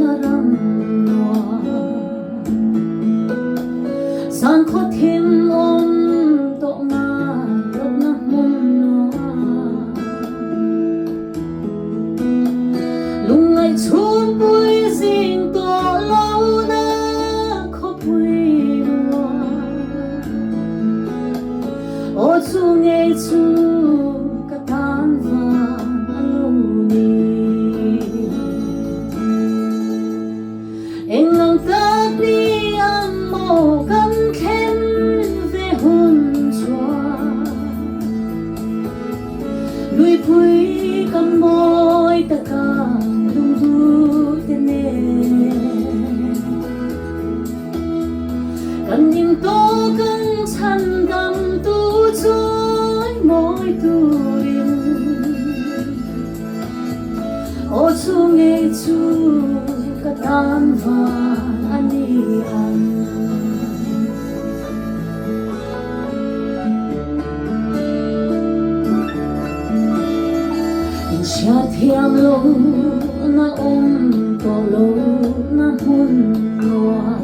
ram noa san kho thêm om to nga yok na mun noa lung ai chum pui jing to lo na kho pui noa o chu nge chu ka tan va Englang tak ni ang mo kan khen về hôn chua Lui pui kan moi ta ka lung du te ne Kan nim to kan chan gam tu choi moi tu rin O chu nge chu tan va ani an in sha thiam lo na to lo na hun loa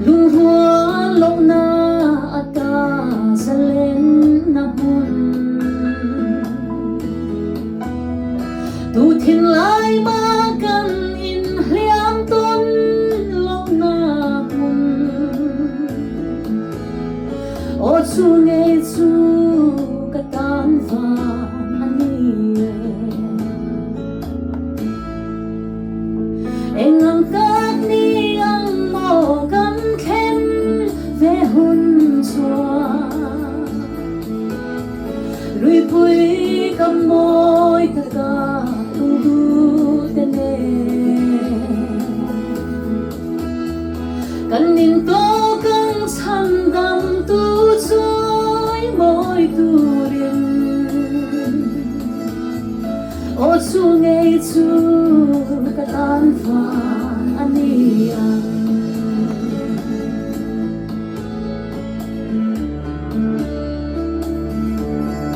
lung hua lo na ata salen na hun tu thiên lai ma kan in hliam ton lo na hun o chu nge chu ka tan va ani engam tak ni ang mo kan khen ve hun chua lui pui kam moi ta ka kan nin to kan chan gam tu choi moi tu rin o chu nge chu